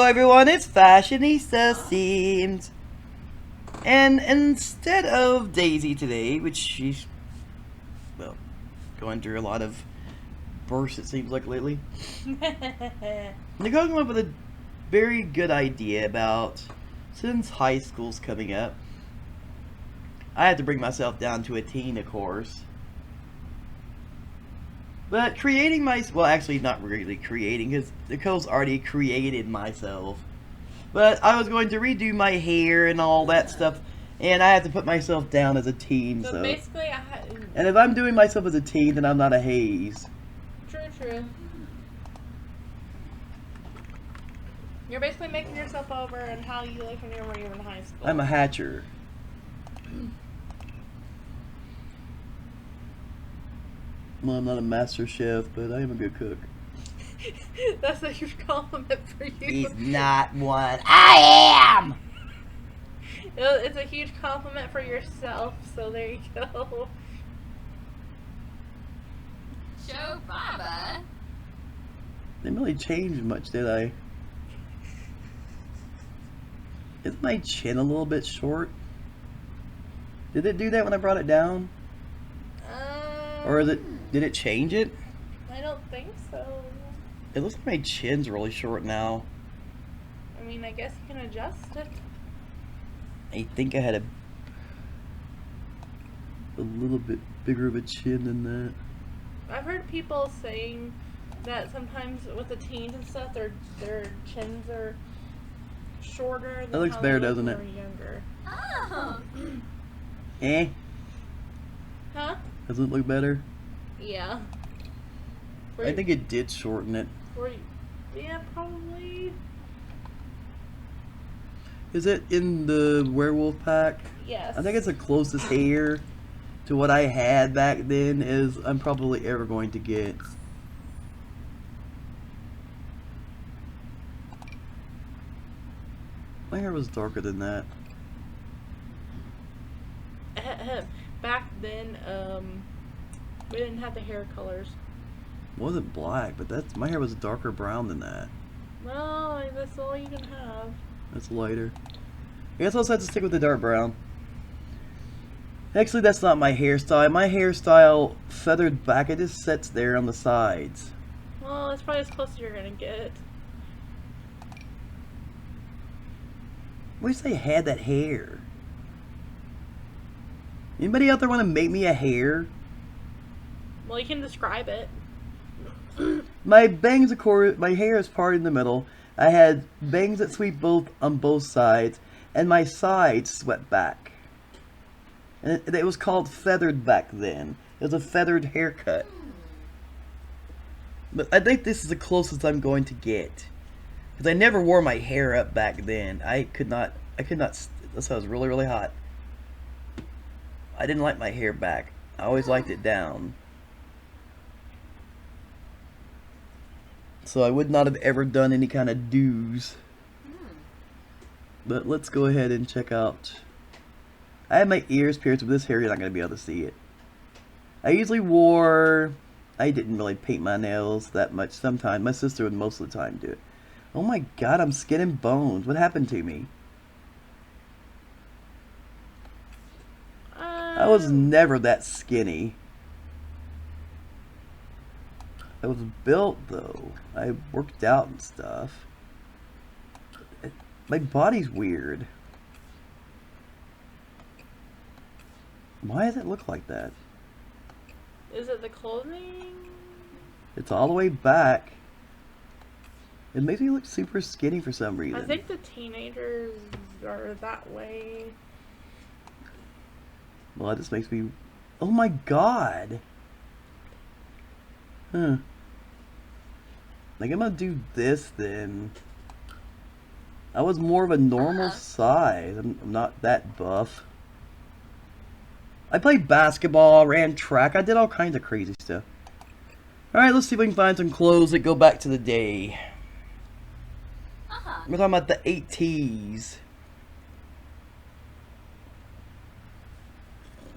everyone, it's FashionistaSims. And instead of Daisy today, which she's, well, going through a lot of bursts it seems like lately, Nicole came up with a very good idea about, since high school's coming up, I have to bring myself down to a teen, of course. But creating well, actually not really creating, because Nicole's already created myself. But I was going to redo my hair and all that stuff, and I have to put myself down as a teen, so. Basically, And if I'm doing myself as a teen, then I'm not a haze. True. You're basically making yourself over and how you look when you were in high school. I'm a hatcher. Well, I'm not a master chef, but I am a good cook. That's a huge compliment for you. He's not one. I am! It's a huge compliment for yourself, so there you go. Show Baba. Didn't really change much, did I? Is my chin a little bit short? Did it do that when I brought it down? Or did it change it? I don't think so. It looks like my chin's really short now. I mean, I guess you can adjust it. I think I had a little bit bigger of a chin than that. I've heard people saying that sometimes with the teens and stuff, their chins are shorter than that looks how better, they look doesn't when it? they were younger. Oh. Eh? Huh? Doesn't it look better? Yeah. I think it did shorten it. Yeah, probably. Is it in the werewolf pack? Yes. I think it's the closest hair to what I had back then as I'm probably ever going to get. My hair was darker than that. Back then, we didn't have the hair colors. It wasn't black, but my hair was darker brown than that. Well, that's all you can have. That's lighter. I guess I'll just have to stick with the dark brown. Actually, that's not my hairstyle. My hairstyle feathered back, it just sits there on the sides. Well, it's probably as close as you're gonna get. Wish they had that hair. Anybody out there want to make me a hair? Well, you can describe it. My bangs, of course, my hair is parted in the middle. I had bangs that sweep on both sides, and my sides swept back. And it was called feathered back then. It was a feathered haircut. But I think this is the closest I'm going to get. Because I never wore my hair up back then. I could not, that's why I was really, really hot. I didn't like my hair back. I always liked it down. So I would not have ever done any kind of do's. But let's go ahead and check out. I had my ears pierced, with this hair you're not going to be able to see it. I didn't really paint my nails that much sometimes. My sister would most of the time do it. Oh my god, I'm skin and bones. What happened to me? I was never that skinny. I was built though. I worked out and stuff. My body's weird. Why does it look like that? Is it the clothing? It's all the way back. It makes me look super skinny for some reason. I think the teenagers are that way. Well, that just makes me... Oh my god! Huh. Like, I'm gonna do this then. I was more of a normal size. I'm not that buff. I played basketball, ran track, I did all kinds of crazy stuff. Alright, let's see if we can find some clothes that go back to the day. We're talking about the 80s.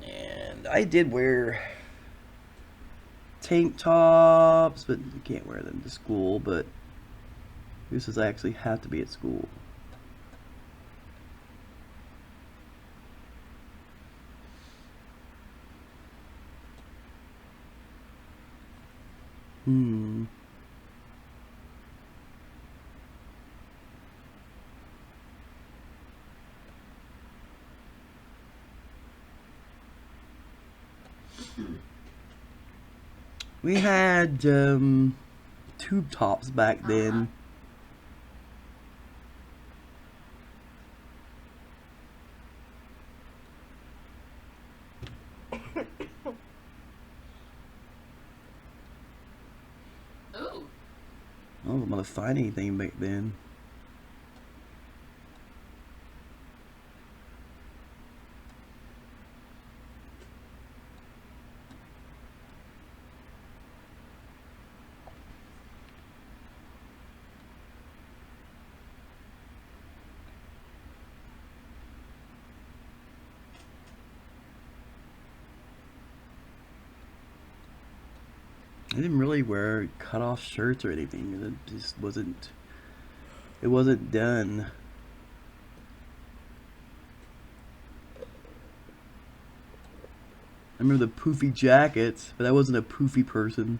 And I did wear tank tops, but you can't wear them to school, but This does actually have to be at school. Hmm. We had tube tops back then. Ooh. I wasn't able to find anything back then. I didn't really wear cut off shirts or anything. It just wasn't. It wasn't done. I remember the poofy jackets, but I wasn't a poofy person.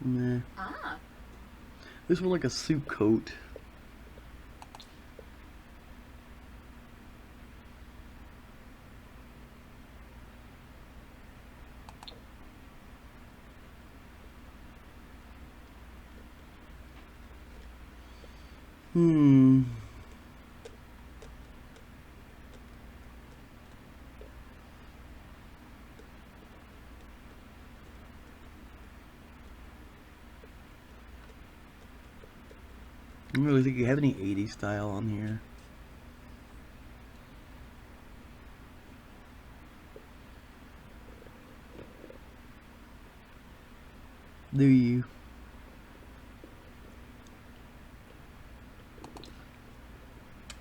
Nah. Ah. This was like a suit coat. Hmm. I don't really think you have any 80s style on here. Do you?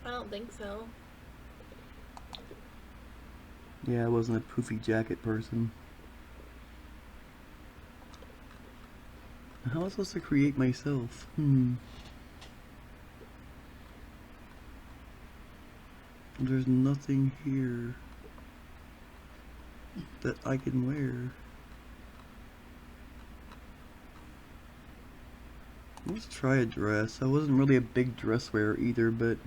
I don't think so. Yeah, I wasn't a poofy jacket person. How was I supposed to create myself? There's nothing here that I can wear. Let's try a dress. I wasn't really a big dress wearer either, but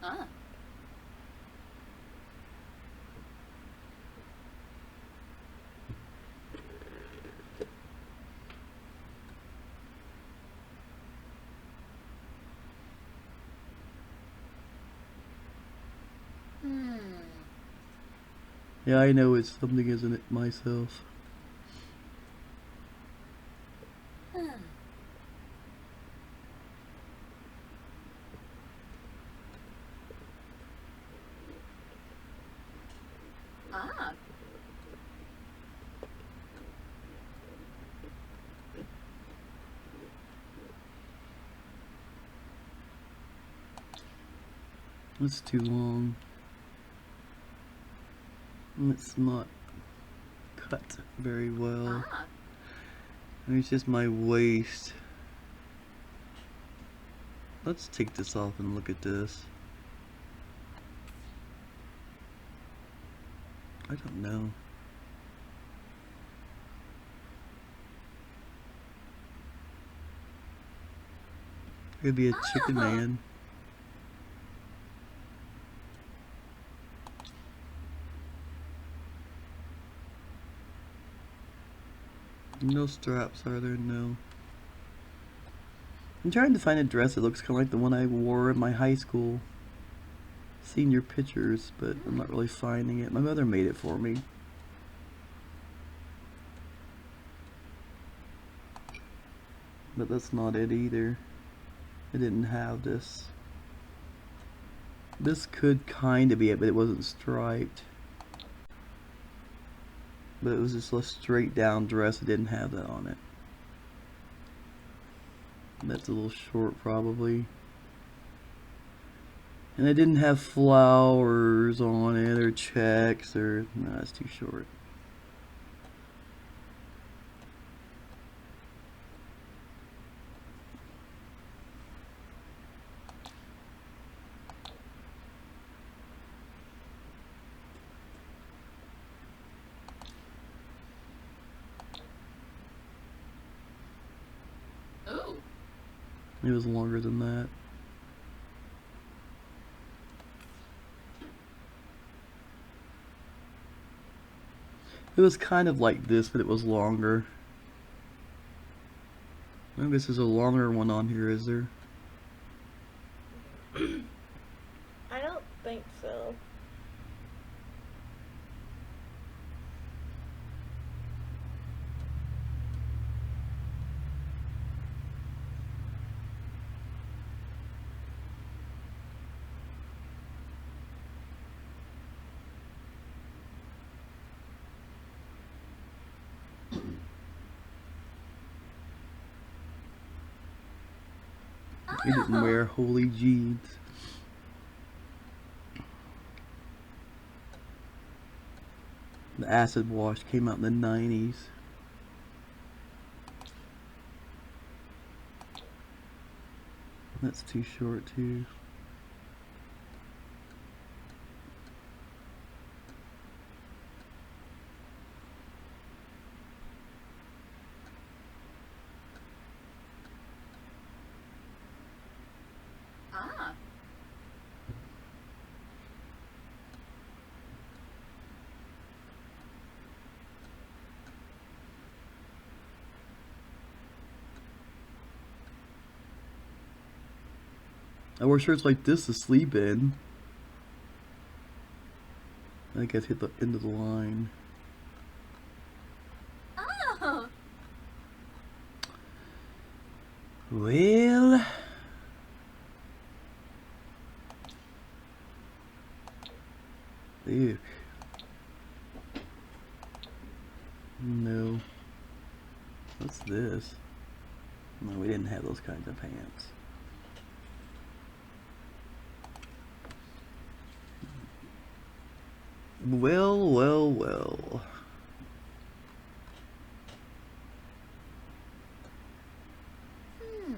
Ah. yeah, I know it's something, isn't it, myself? Ah. It's too long. And it's not cut very well. Ah. And it's just my waist. Let's take this off and look at this. I don't know. It could be a chicken man. No straps, are there? No. I'm trying to find a dress that looks kind of like the one I wore in my high school senior pictures, but I'm not really finding it. My mother made it for me. But that's not it either. It didn't have this. This could kind of be it, but it wasn't striped. But it was just a straight down dress. It didn't have that on it. That's a little short probably. And it didn't have flowers on it or checks or... no, that's too short. Ooh. It was longer than that. It was kind of like this, but it was longer. I think this is a longer one on here, is there? I don't think so. He didn't wear holy jeans. The acid wash came out in the 90s. That's too short too. Ah. I wear shirts like this to sleep in. I think I've hit the end of the line. Oh. Well, ew. No. What's this? No, we didn't have those kinds of pants. Well, well, well. Hmm.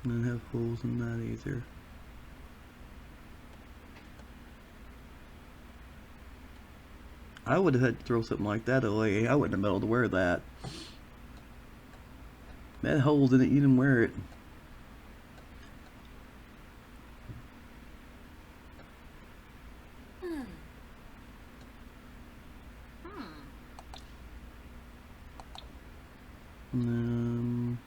Didn't have holes in that either. I would have had to throw something like that away. I wouldn't have been able to wear that. That had holes in it, you didn't wear it. Hmm. Hmm. Um,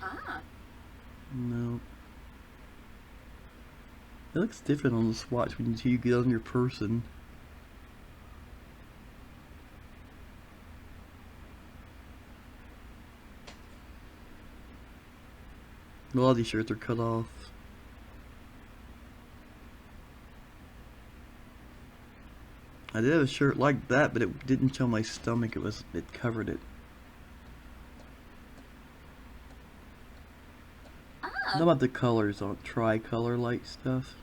Ah. no. It looks different on the swatch when you get on your person. A lot of these shirts are cut off. I did have a shirt like that, but it didn't show my stomach. It covered it. How about the colors on tri-color light stuff?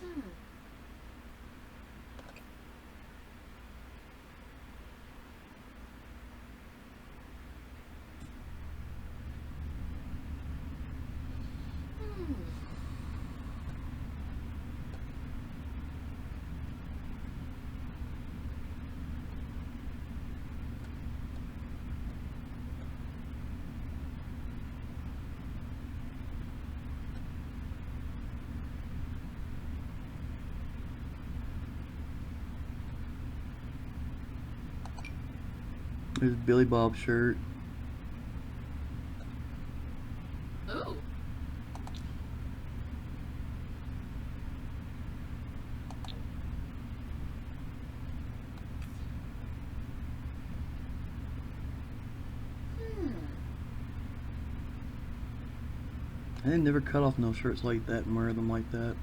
Hmm. There's Billy Bob shirt. Ooh. Hmm. I didn't never cut off no shirts like that and wear them like that.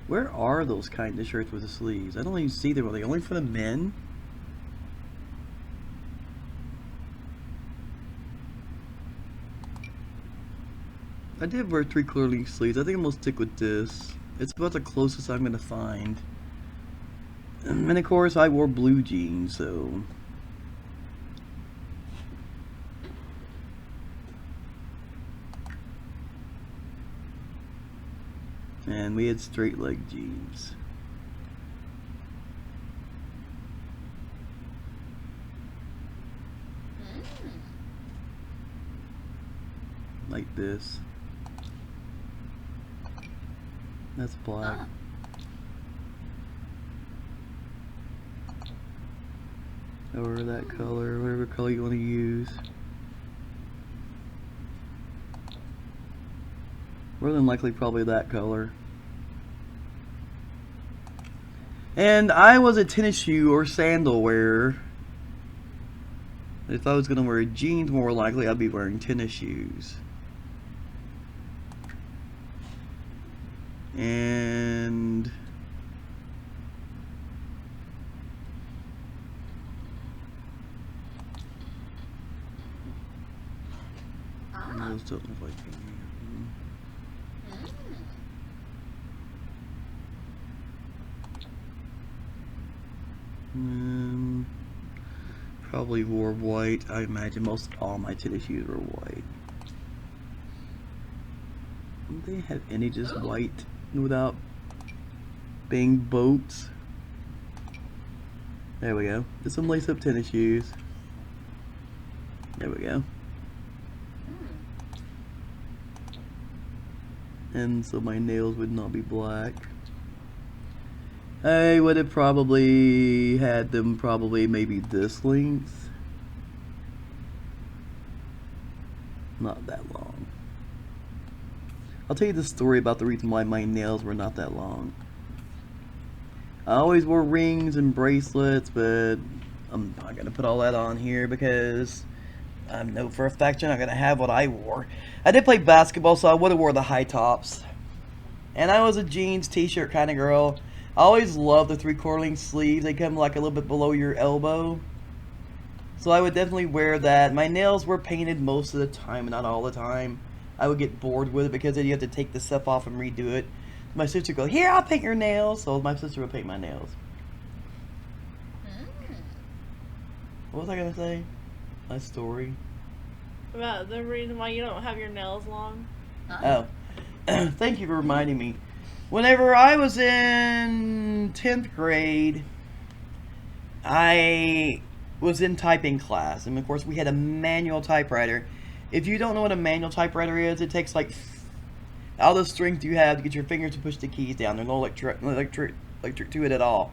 Where are those kind of shirts with the sleeves? I don't even see them. Are they only for the men? I did wear 3/4 length sleeves. I think I'm gonna stick with this. It's about the closest I'm gonna find. And of course, I wore blue jeans, so. And we had straight leg jeans. Like this. That's black. Or that color, whatever color you want to use. More than likely probably that color. And I was a tennis shoe or sandal wearer. If I was going to wear jeans, more likely I'd be wearing tennis shoes. And those don't look like me. Probably wore white. I imagine most all my tennis shoes were white. Don't they have any just white without being boats? There we go. Just some lace-up tennis shoes. There we go. And so my nails would not be black. I would have probably had them maybe this length. Not that long. I'll tell you the story about the reason why my nails were not that long. I always wore rings and bracelets, but I'm not going to put all that on here because I know for a fact you're not going to have what I wore. I did play basketball, so I would have wore the high tops. And I was a jeans, t-shirt kind of girl. I always loved the 3/4 length sleeves. They come like a little bit below your elbow. So I would definitely wear that. My nails were painted most of the time, not all the time. I would get bored with it because then you have to take the stuff off and redo it. My sister would go, "Here, I'll paint your nails." So my sister would paint my nails. What was I going to say? My story. About the reason why you don't have your nails long. Oh. Thank you for reminding me. Whenever I was in 10th grade, I was in typing class. And of course, we had a manual typewriter. If you don't know what a manual typewriter is, it takes like all the strength you have to get your fingers to push the keys down. There's no electric to it at all.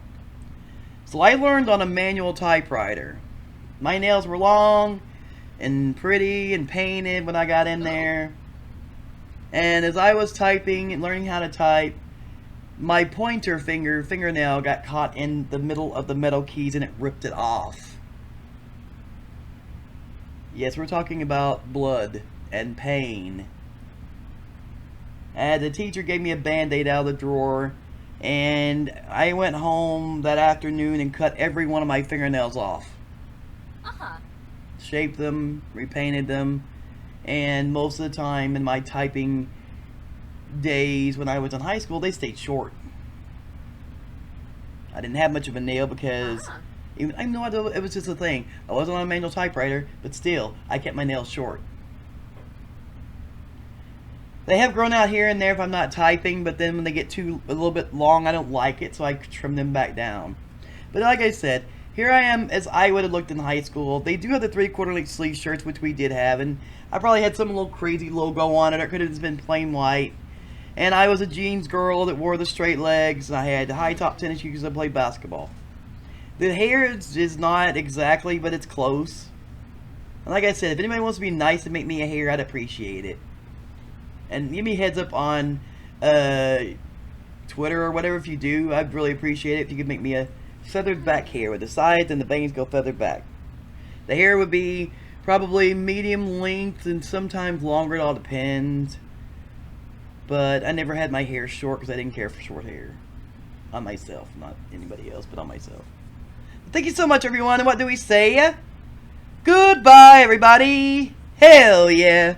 So I learned on a manual typewriter. My nails were long and pretty and painted when I got in there. And as I was typing and learning how to type, my pointer fingernail got caught in the middle of the metal keys and it ripped it off. Yes, we're talking about blood and pain. And the teacher gave me a band-aid out of the drawer, and I went home that afternoon and cut every one of my fingernails off. Shaped them, repainted them, and most of the time in my typing days when I was in high school, they stayed short. I didn't have much of a nail because I know it was just a thing. I wasn't on a manual typewriter, but still, I kept my nails short. They have grown out here and there if I'm not typing, but then when they get a little bit long, I don't like it, so I trim them back down. But like I said, here I am as I would have looked in high school. They do have the 3/4 length sleeve shirts, which we did have, and I probably had some little crazy logo on it, or it could have just been plain white. And I was a jeans girl that wore the straight legs, and I had high top tennis shoes because I played basketball. The hair is not exactly, but it's close. And like I said, if anybody wants to be nice and make me a hair, I'd appreciate it. And give me a heads up on Twitter or whatever if you do. I'd really appreciate it if you could make me a feathered back hair with the sides and the bangs go feathered back. The hair would be probably medium length and sometimes longer. It all depends. But I never had my hair short because I didn't care for short hair. On myself, not anybody else, but on myself. Thank you so much, everyone. And what do we say? Goodbye, everybody. Hell yeah.